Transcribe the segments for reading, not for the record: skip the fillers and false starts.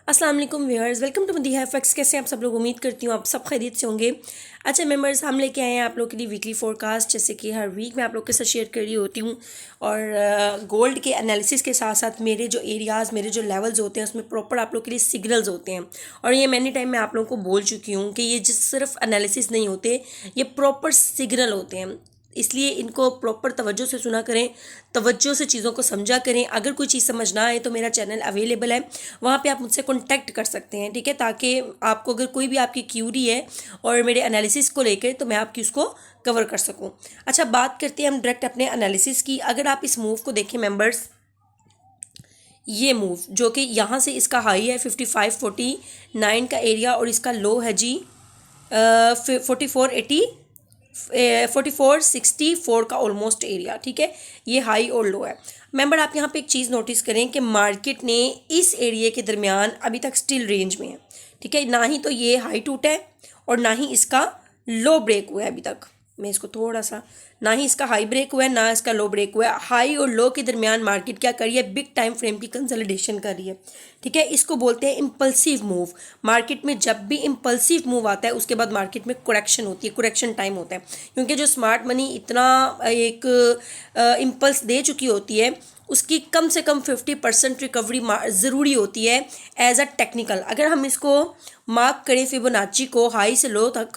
अस्सलाम वालेकुम viewers, welcome to Madiha FX. कैसे हैं आप सब लोग? उम्मीद करती हूँ आप सब खैरियत से होंगे। अच्छा मेंबर्स, हम लेके आए हैं आप लोग के लिए वीकली फोरकास्ट, जैसे कि हर वीक मैं आप लोग के साथ शेयर कर रही होती हूँ। और गोल्ड के एनालिसिस के साथ साथ मेरे जो एरियाज़, मेरे जो लेवल्स होते हैं उसमें प्रॉपर आप लोग के लिए सिग्नल्स होते हैं। और ये मैनी टाइम मैं आप लोगों को बोल चुकी हूँ कि ये जिस सिर्फ एनालिसिस नहीं होते, ये प्रॉपर सिग्नल होते हैं। इसलिए इनको प्रॉपर तवज्जो से सुना करें, तवज्जो से चीज़ों को समझा करें। अगर कोई चीज़ समझ ना आए तो मेरा चैनल अवेलेबल है, वहाँ पे आप मुझसे कॉन्टैक्ट कर सकते हैं, ठीक है। ताकि आपको अगर कोई भी आपकी क्यूरी है और मेरे एनालिसिस को लेकर, तो मैं आपकी उसको कवर कर सकूँ। अच्छा, बात करते हैं हम डायरेक्ट अपने एनालिसिस की। अगर आप इस मूव को देखें मेंबर्स, ये मूव जो कि यहाँ से इसका हाई है 5549 का एरिया और इसका लो है जी 4464 का ऑलमोस्ट एरिया, ठीक है। ये हाई और लो है। मेंबर आप यहाँ पे एक चीज़ नोटिस करें कि मार्केट ने इस एरिया के दरमियान अभी तक स्टिल रेंज में है, ठीक है। ना ही तो ये हाई टूटा है और ना ही इसका लो ब्रेक हुआ है अभी तक। मैं इसको थोड़ा सा, ना ही इसका हाई ब्रेक हुआ है ना इसका लो ब्रेक हुआ है। हाई और लो के दरमियान मार्केट क्या कर रही है? बिग टाइम फ्रेम की कंसोलिडेशन कर रही है, ठीक है। इसको बोलते हैं इम्पल्सिव मूव। मार्केट में जब भी इम्पल्सिव मूव आता है उसके बाद मार्केट में करेक्शन होती है, करेक्शन टाइम होता है। क्योंकि जो स्मार्ट मनी इतना एक इम्पल्स दे चुकी होती है, उसकी कम से कम 50% रिकवरी ज़रूरी होती है एज अ टेक्निकल। अगर हम इसको मार्क करें फिबोनाची को हाई से लो तक,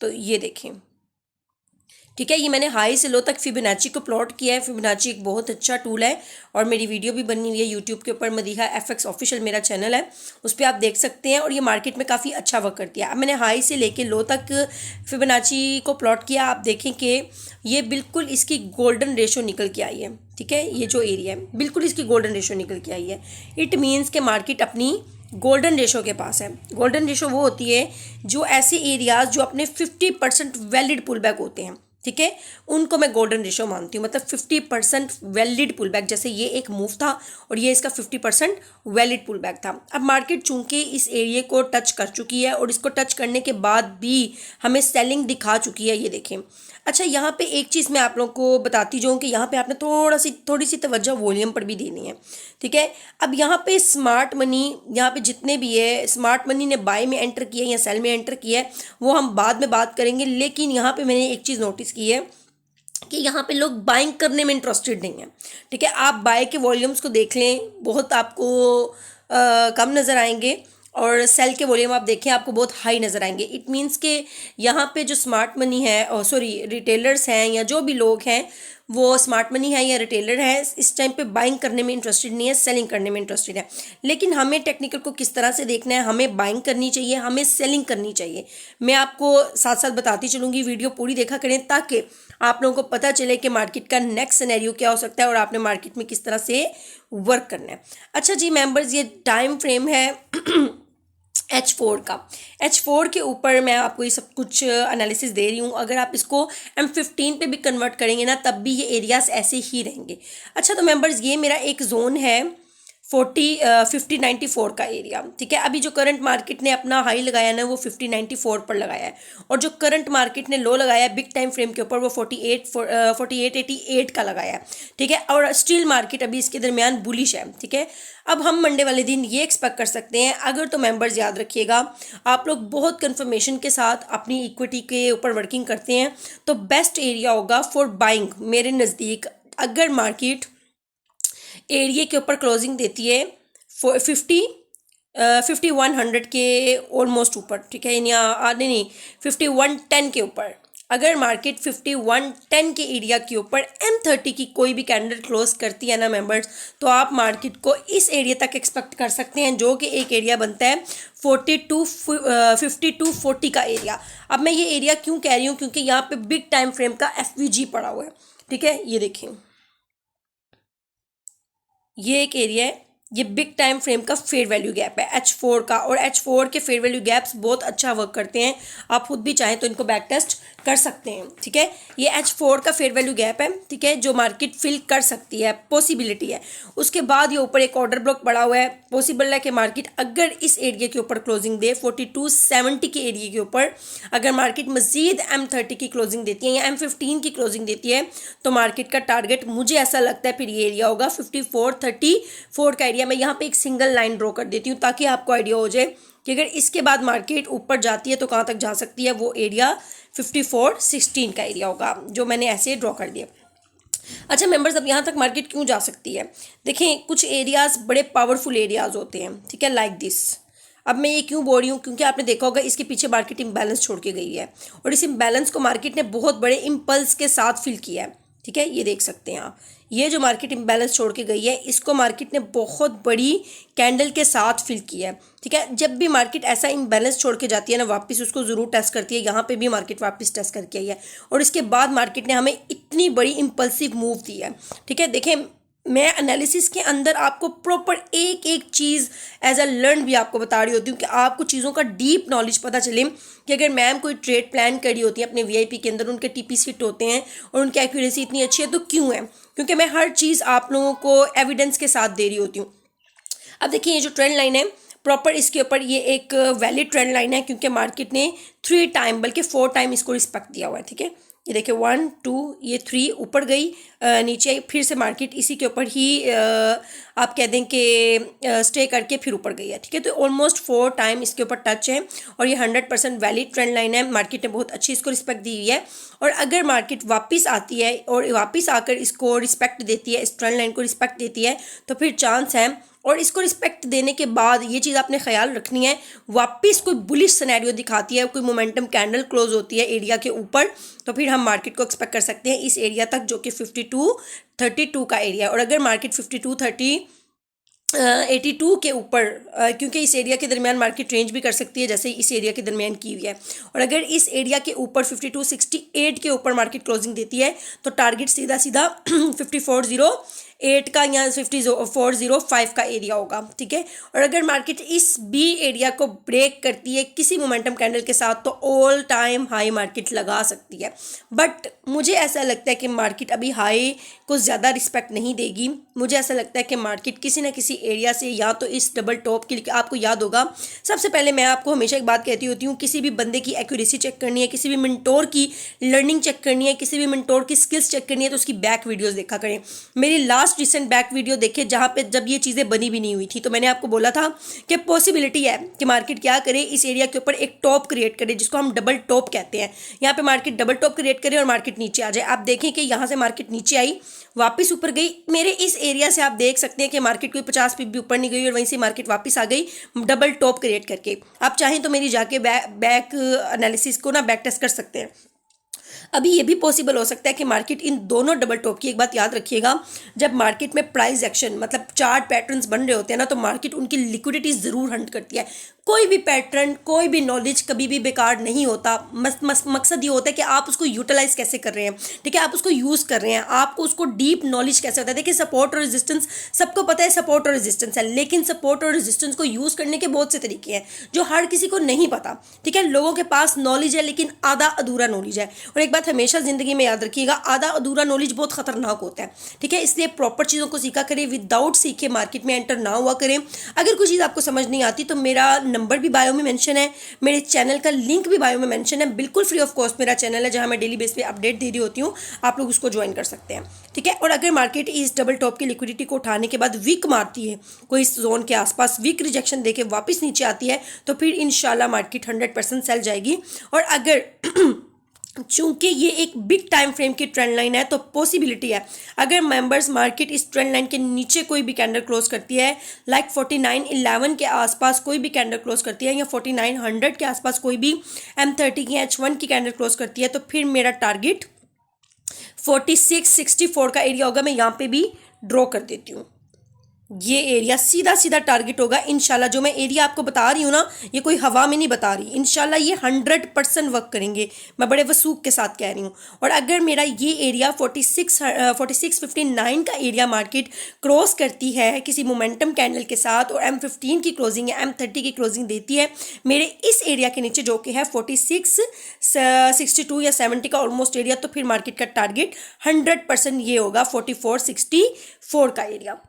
तो ये देखें, ठीक है। ये मैंने हाई से लो तक फिबोनाची को प्लॉट किया है। फिबोनाची एक बहुत अच्छा टूल है और मेरी वीडियो भी बनी हुई है यूट्यूब के ऊपर। मदीहा एफएक्स ऑफिशियल मेरा चैनल है, उस पर आप देख सकते हैं। और ये मार्केट में काफ़ी अच्छा वर्क करती है। अब मैंने हाई से लेके लो तक फिबोनाची को प्लॉट किया। आप देखें कि ये बिल्कुल इसकी गोल्डन रेशो निकल के आई है, ठीक है। ये जो एरिया है बिल्कुल इसकी गोल्डन रेशो निकल के आई है। इट मीन्स के मार्केट अपनी गोल्डन रेशो के पास है। गोल्डन रेशो वो होती है जो ऐसे एरियाज जो अपने 50% वैलिड पुल बैक होते हैं, ठीक है, उनको मैं गोल्डन रेशो मानती हूँ। मतलब 50% वैलिड पुल बैक, जैसे ये एक मूव था और ये इसका 50% वैलिड पुल बैक था। अब मार्केट चूंकि इस एरिया को टच कर चुकी है और इसको टच करने के बाद भी हमें सेलिंग दिखा चुकी है, ये देखें। अच्छा, यहाँ पे एक चीज़ मैं आप लोगों को बताती जाऊँ कि यहाँ पे आपने थोड़ी सी तवज्जो वॉल्यूम पर भी देनी है, ठीक है। अब यहाँ पे स्मार्ट मनी, यहाँ पे जितने भी है स्मार्ट मनी ने बाय में एंटर किया है या सेल में एंटर किया है, वो हम बाद में बात करेंगे। लेकिन यहाँ पे मैंने एक चीज़ नोटिस की है कि यहाँ पे लोग बाइंग करने में इंटरेस्टेड नहीं है, ठीक है। आप बाय के वॉल्यूम्स को देख लें, बहुत आपको कम नज़र आएंगे। और सेल के वॉल्यूम आप देखें, आपको बहुत हाई नज़र आएंगे। इट मीन्स के यहाँ पे जो स्मार्ट मनी है, सॉरी रिटेलर्स हैं या जो भी लोग हैं, वो स्मार्ट मनी है या रिटेलर है, इस टाइम पे बाइंग करने में इंटरेस्टेड नहीं है, सेलिंग करने में इंटरेस्टेड है। लेकिन हमें टेक्निकल को किस तरह से देखना है, हमें बाइंग करनी चाहिए, हमें सेलिंग करनी चाहिए। मैं आपको साथ साथ बताती चलूँगी, वीडियो पूरी देखा करें ताकि आप लोगों को पता चले कि मार्केट का नेक्स्ट सिनेरियो क्या हो सकता है और आपने मार्केट में किस तरह से वर्क करना है। अच्छा जी मेंबर्स, ये टाइम फ्रेम है H4 का। H4 के ऊपर मैं आपको ये सब कुछ एनालिसिस दे रही हूँ। अगर आप इसको M15 पे भी कन्वर्ट करेंगे ना, तब भी ये एरियाज ऐसे ही रहेंगे। अच्छा, तो मेंबर्स ये मेरा एक जोन है 5094 का एरिया, ठीक है। अभी जो करंट मार्केट ने अपना हाई लगाया ना, वो 5094 पर लगाया है। और जो करंट मार्केट ने लो लगाया है बिग टाइम फ्रेम के ऊपर, वो 4888 का लगाया है, ठीक है। और स्टील मार्केट अभी इसके दरमियान बुलिश है, ठीक है। अब हम मंडे वाले दिन ये एक्सपेक्ट कर सकते हैं, अगर तो मेंबर्स याद रखिएगा, आप लोग बहुत कंफर्मेशन के साथ अपनी इक्विटी के ऊपर वर्किंग करते हैं, तो बेस्ट एरिया होगा फॉर बाइंग मेरे नज़दीक। अगर मार्केट एरिया के ऊपर क्लोजिंग देती है 5100 के ऑलमोस्ट ऊपर, ठीक है। नहीं 5110 के ऊपर, अगर मार्केट 5110 के एरिया के ऊपर M30 की कोई भी कैंडल क्लोज करती है ना मेंबर्स, तो आप मार्केट को इस एरिया तक एक्सपेक्ट कर सकते हैं, जो कि एक एरिया बनता है 5240 का एरिया। अब मैं ये एरिया क्यों कह रही हूँ? क्योंकि यहाँ पे बिग टाइम फ्रेम का FVG पड़ा हुआ है, ठीक है। ये देखिए, ये एक एरिया है, ये बिग टाइम फ्रेम का फेयर वैल्यू गैप है H4 का। और H4 के फेयर वैल्यू गैप्स बहुत अच्छा वर्क करते हैं, आप खुद भी चाहें तो इनको बैक टेस्ट कर सकते हैं, ठीक है। ये H4 का फेयर वैल्यू गैप है, ठीक है, जो मार्केट फिल कर सकती है, पॉसिबिलिटी है। उसके बाद ये ऊपर एक ऑर्डर ब्लॉक पड़ा हुआ है, पॉसिबल है कि मार्केट अगर इस एरिया के ऊपर क्लोजिंग दे 4270 के एरिया के ऊपर, अगर मार्केट मजीद M30 की क्लोजिंग देती है या M15 की क्लोजिंग देती है तो मार्केट का टारगेट मुझे ऐसा लगता है फिर ये एरिया होगा 5434 का एरिया। मैं यहाँ पे एक सिंगल लाइन ड्रॉ कर देती हूँ ताकि आपको आइडिया हो जाए कि अगर इसके बाद मार्केट ऊपर जाती है तो कहाँ तक जा सकती है। वो एरिया 5416 का एरिया होगा जो मैंने ऐसे ड्रॉ कर दिया। अच्छा मेंबर्स, अब यहाँ तक मार्केट क्यों जा सकती है? देखें, कुछ एरियाज बड़े पावरफुल एरियाज होते हैं, ठीक है, लाइक दिस। अब मैं ये क्यों बोल रही हूँ? क्योंकि आपने देखा होगा इसके पीछे मार्केट इम्बैलेंस छोड़ के गई है और इस इम्बैलेंस को मार्केट ने बहुत बड़े इम्पल्स के साथ फिल किया है, ठीक है। ये देख सकते हैं आप, ये जो मार्केट इम्बैलेंस छोड़ के गई है इसको मार्केट ने बहुत बड़ी कैंडल के साथ फिल किया है, ठीक है। जब भी मार्केट ऐसा इम्बैलेंस छोड़ के जाती है ना, वापस उसको ज़रूर टेस्ट करती है। यहाँ पे भी मार्केट वापस टेस्ट करके आई है और इसके बाद मार्केट ने हमें इतनी बड़ी इम्पल्सिव मूव दी है, ठीक है। देखें, मैं एनालिसिस के अंदर आपको प्रॉपर एक एक चीज़ एज अ लर्न भी आपको बता रही होती हूँ कि आपको चीज़ों का डीप नॉलेज पता चले कि अगर मैम कोई ट्रेड प्लान करी होती है अपने वीआईपी के अंदर, उनके टीपीस हिट होते हैं और उनकी एक्यूरेसी इतनी अच्छी है तो क्यों है? क्योंकि मैं हर चीज़ आप लोगों को एविडेंस के साथ दे रही होती हूँ। अब देखिए, ये जो ट्रेंड लाइन है प्रॉपर, इसके ऊपर ये एक वैलिड ट्रेंड लाइन है क्योंकि मार्केट ने 3 टाइम बल्कि 4 टाइम इसको रिस्पेक्ट दिया हुआ है, ठीक है। ये देखिए 1 2 ये 3 ऊपर गई, नीचे आई, फिर से मार्केट इसी के ऊपर ही आप कह दें कि स्टे करके फिर ऊपर गई है, ठीक है। तो ऑलमोस्ट 4 टाइम इसके ऊपर टच है और ये 100% वैलिड ट्रेंड लाइन है। मार्केट ने बहुत अच्छी इसको रिस्पेक्ट दी हुई है और अगर मार्केट वापस आती है और वापस आकर इसको रिस्पेक्ट देती है, इस ट्रेंड लाइन को रिस्पेक्ट देती है तो फिर चांस है। और इसको रिस्पेक्ट देने के बाद ये चीज़ आपने ख्याल रखनी है, वापस कोई बुलिश सिनेरियो दिखाती है, कोई मोमेंटम कैंडल क्लोज होती है एरिया के ऊपर, तो फिर हम मार्केट को एक्सपेक्ट कर सकते हैं इस एरिया तक जो कि 5232 का एरिया है। और अगर मार्केट 82 के ऊपर, क्योंकि इस एरिया के दरमियान मार्केट रेंज भी कर सकती है जैसे इस एरिया के दरमियान की हुई है, और अगर इस एरिया के ऊपर 5268 के ऊपर मार्केट क्लोजिंग देती है तो टारगेट सीधा सीधा 5408 का या 5405 का एरिया होगा, ठीक है। और अगर मार्केट इस बी एरिया को ब्रेक करती है किसी मोमेंटम कैंडल के साथ तो ऑल टाइम हाई मार्केट लगा सकती है। बट मुझे ऐसा लगता है कि मार्केट अभी हाई को ज़्यादा रिस्पेक्ट नहीं देगी। मुझे ऐसा लगता है कि मार्केट किसी ना किसी एरिया से या तो इस डबल टॉप के लिए, आपको याद होगा सबसे पहले मैं आपको हमेशा एक बात कहती होती हूँ, किसी भी बंदे की एक्यूरेसी चेक करनी है, किसी भी मेंटोर की लर्निंग चेक करनी है, किसी भी मेंटोर की स्किल्स चेक करनी है तो उसकी बैक वीडियोस देखा करें। मेरी लास्ट रिसेंट बैक वीडियो देखे जहाँ पे जब ये चीज़ें बनी भी नहीं हुई थी तो मैंने आपको बोला था कि पॉसिबिलिटी है कि मार्केट क्या करे, इस एरिया के ऊपर एक टॉप क्रिएट करे जिसको हम डबल टॉप कहते हैं। यहाँ पे मार्केट डबल टॉप क्रिएट करे और मार्केट नीचे आ जाए। आप देखें कि यहाँ से मार्केट नीचे आई, वापस ऊपर गई। मेरे इस एरिया से आप देख सकते हैं कि मार्केट कोई 50 पिप भी ऊपर नहीं गई और वहीं से मार्केट वापस आ गई डबल टॉप क्रिएट करके। आप चाहें तो मेरी जाके बैक एनालिसिस को ना बैक टेस्ट कर सकते हैं। अभी ये भी पॉसिबल हो सकता है कि मार्केट इन दोनों डबल टॉप की, एक बात याद रखिएगा, जब मार्केट में प्राइस एक्शन मतलब चार्ट पैटर्न्स बन रहे होते हैं ना तो मार्केट उनकी लिक्विडिटी ज़रूर हंट करती है। कोई भी पैटर्न, कोई भी नॉलेज कभी भी बेकार नहीं होता। मकसद ये होता है कि आप उसको यूटिलाइज कैसे कर रहे हैं, ठीक है, आप उसको यूज़ कर रहे हैं, आपको उसको डीप नॉलेज कैसे होता है। देखिए, सपोर्ट और रेजिस्टेंस सबको पता है, सपोर्ट और रेजिस्टेंस है, लेकिन सपोर्ट और रेजिस्टेंस को यूज़ करने के बहुत से तरीके हैं जो हर किसी को नहीं पता, ठीक है। लोगों के पास नॉलेज है लेकिन आधा अधूरा नॉलेज है। और एक बात हमेशा ज़िंदगी में याद रखिएगा, आधा अधूरा नॉलेज बहुत खतरनाक होता है, ठीक है। इसलिए प्रॉपर चीज़ों को सीखा करें, विदाउट सीखे मार्केट में एंटर ना हुआ करें। अगर कोई चीज़ आपको समझ नहीं आती तो मेरा नंबर भी बायो में मेंशन है, मेरे चैनल का लिंक भी बायो में मेंशन है। बिल्कुल फ्री ऑफ कॉस्ट मेरा चैनल है जहां मैं डेली बेस पे अपडेट दे रही होती हूँ, आप लोग उसको ज्वाइन कर सकते हैं, ठीक है। और अगर मार्केट इस डबल टॉप की लिक्विडिटी को उठाने के बाद वीक मारती है, कोई इस जोन के आसपास वीक रिजेक्शन देके वापस नीचे आती है तो फिर इंशाल्लाह मार्केट 100% सेल जाएगी। और अगर चूंकि ये एक बिग टाइम फ्रेम की ट्रेंड लाइन है तो पॉसिबिलिटी है अगर मेंबर्स मार्केट इस ट्रेंड लाइन के नीचे कोई भी कैंडल क्लोज करती है, लाइक 4911 के आसपास कोई भी कैंडल क्लोज करती है या 4900 के आसपास कोई भी M30 की H1 की कैंडल क्लोज करती है तो फिर मेरा टारगेट 4664 का एरिया होगा। मैं यहाँ पे भी ड्रॉ कर देती हूँ, ये एरिया सीधा सीधा टारगेट होगा इंशाल्लाह। जो मैं एरिया आपको बता रही हूँ ना, ये कोई हवा में नहीं बता रही, इंशाल्लाह ये 100% वर्क करेंगे, मैं बड़े वसूख के साथ कह रही हूँ। और अगर मेरा ये एरिया 4659 का एरिया मार्केट क्रॉस करती है किसी मोमेंटम कैंडल के साथ और M15 की क्लोजिंग या M30 की क्लोजिंग देती है मेरे इस एरिया के नीचे जो कि है 4662 या 70 का ऑलमोस्ट एरिया, तो फिर मार्केट का टारगेट 100% ये होगा 4464 का एरिया।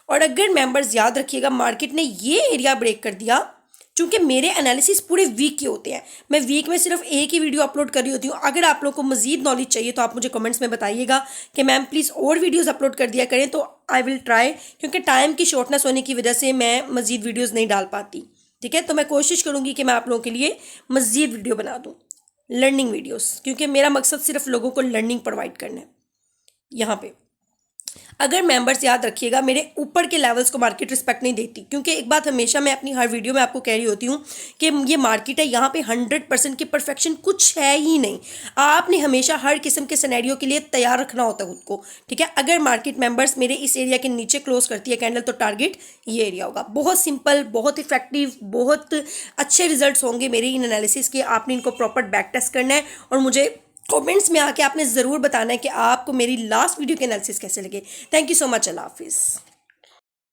और अगर मेंबर्स याद रखिएगा, मार्केट ने ये एरिया ब्रेक कर दिया, चूंकि मेरे एनालिसिस पूरे वीक के होते हैं, मैं वीक में सिर्फ एक ही वीडियो अपलोड कर रही होती हूँ। अगर आप लोगों को मजीद नॉलेज चाहिए तो आप मुझे कमेंट्स में बताइएगा कि मैम प्लीज़ और वीडियोस अपलोड कर दिया करें, तो आई विल ट्राई, क्योंकि टाइम की शॉर्टनेस होने की वजह से मैं मजीद वीडियोज़ नहीं डाल पाती। ठीक है, तो मैं कोशिश करूँगी कि मैं आप लोगों के लिए मजीद वीडियो बना दूँ, लर्निंग वीडियोज़, क्योंकि मेरा मकसद सिर्फ लोगों को लर्निंग प्रोवाइड करना है। यहाँ पे अगर मेंबर्स याद रखिएगा, मेरे ऊपर के लेवल्स को मार्केट रिस्पेक्ट नहीं देती, क्योंकि एक बात हमेशा मैं अपनी हर वीडियो में आपको कह रही होती हूँ कि ये मार्केट है, यहाँ पे 100% की परफेक्शन कुछ है ही नहीं। आपने हमेशा हर किस्म के सिनेरियो के लिए तैयार रखना होता है खुद को। ठीक है, अगर मार्केट मेंबर्स मेरे इस एरिया के नीचे क्लोज करती है कैंडल, तो टारगेट ये एरिया होगा। बहुत सिंपल, बहुत इफेक्टिव, बहुत अच्छे रिजल्ट होंगे मेरे इन एनालिसिस के। आपने इनको प्रॉपर बैक टेस्ट करना है और मुझे कमेंट्स में आके आपने ज़रूर बताना है कि आपको मेरी लास्ट वीडियो के एनालिसिस कैसे लगे। थैंक यू सो मच, अल्लाह हाफिज़।